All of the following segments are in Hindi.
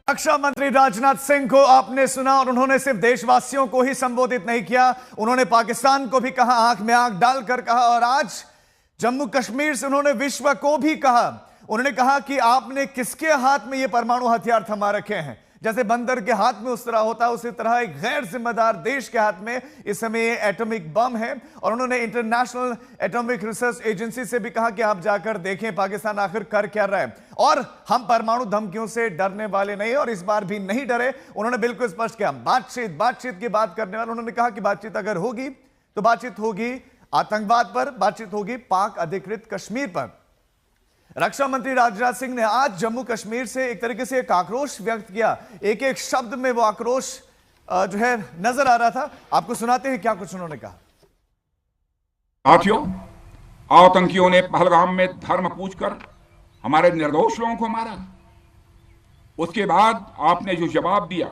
रक्षा मंत्री राजनाथ सिंह को आपने सुना और उन्होंने सिर्फ देशवासियों को ही संबोधित नहीं किया, उन्होंने पाकिस्तान को भी कहा, आंख में आंख डालकर कहा। और आज जम्मू कश्मीर से उन्होंने विश्व को भी कहा। उन्होंने कहा कि आपने किसके हाथ में ये परमाणु हथियार थमा रखे हैं। जैसे बंदर के हाथ में उस तरह होता है, उसी तरह एक गैर जिम्मेदार देश के हाथ में इस समय एटॉमिक बम है। और उन्होंने इंटरनेशनल एटॉमिक रिसर्च एजेंसी से भी कहा कि आप जाकर देखें पाकिस्तान आखिर कर क्या रहा है। और हम परमाणु धमकियों से डरने वाले नहीं और इस बार भी नहीं डरे। उन्होंने बिल्कुल स्पष्ट किया, बातचीत की बात करने वाले। उन्होंने कहा कि बातचीत अगर होगी तो बातचीत होगी आतंकवाद पर, बातचीत होगी पाक अधिकृत कश्मीर पर। रक्षा मंत्री राजनाथ सिंह ने आज जम्मू कश्मीर से एक तरीके से एक आक्रोश व्यक्त किया। एक एक शब्द में वो आक्रोश जो है नजर आ रहा था। आपको सुनाते हैं क्या कुछ उन्होंने कहा। साथियों, आतंकियों ने पहलगाम में धर्म पूछकर हमारे निर्दोष लोगों को मारा। उसके बाद आपने जो जवाब दिया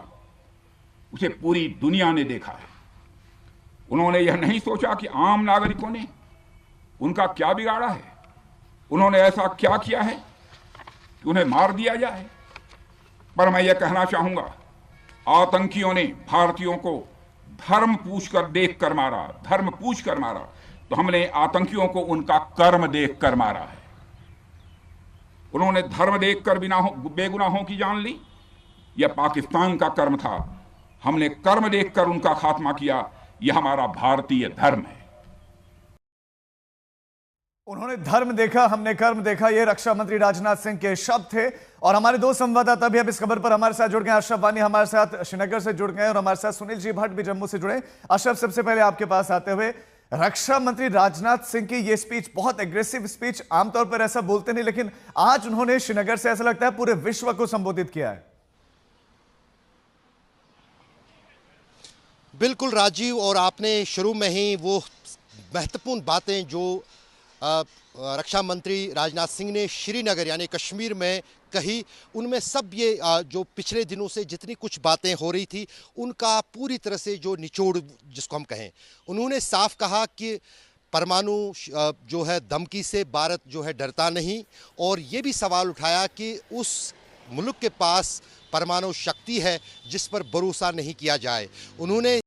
उसे पूरी दुनिया ने देखा है। उन्होंने यह नहीं सोचा कि आम नागरिकों ने उनका क्या बिगाड़ा है, उन्होंने ऐसा क्या किया है कि उन्हें मार दिया जाए। पर मैं यह कहना चाहूंगा, आतंकियों ने भारतीयों को धर्म पूछकर देखकर मारा, धर्म पूछकर मारा, तो हमने आतंकियों को उनका कर्म देखकर मारा है। उन्होंने धर्म देखकर बेगुनाहों की जान ली, यह पाकिस्तान का कर्म था। हमने कर्म देखकर उनका खात्मा किया, यह हमारा भारतीय धर्म है। उन्होंने धर्म देखा, हमने कर्म देखा, ये रक्षा मंत्री राजनाथ सिंह के शब्द थे। और हमारे दो संवाददाता भी अब इस खबर पर हमारे साथ जुड़ गए। अशरफ वानी हमारे साथ श्रीनगर से जुड़ गए और हमारे साथ सुनील जी भट्ट भी जम्मू से जुड़े। अशरफ, सबसे पहले आपके पास आते हुए, रक्षा मंत्री राजनाथ सिंह की ये स्पीच बहुत एग्रेसिव स्पीच, आमतौर पर ऐसा बोलते नहीं, लेकिन आज उन्होंने श्रीनगर से ऐसा लगता है पूरे विश्व को संबोधित किया है। बिल्कुल राजीव, और आपने शुरू में ही वो महत्वपूर्ण बातें जो रक्षा मंत्री राजनाथ सिंह ने श्रीनगर यानी कश्मीर में कही, उनमें सब ये जो पिछले दिनों से जितनी कुछ बातें हो रही थी उनका पूरी तरह से जो निचोड़ जिसको हम कहें, उन्होंने साफ कहा कि परमाणु जो है धमकी से भारत जो है डरता नहीं। और ये भी सवाल उठाया कि उस मुल्क के पास परमाणु शक्ति है जिस पर भरोसा नहीं किया जाए। उन्होंने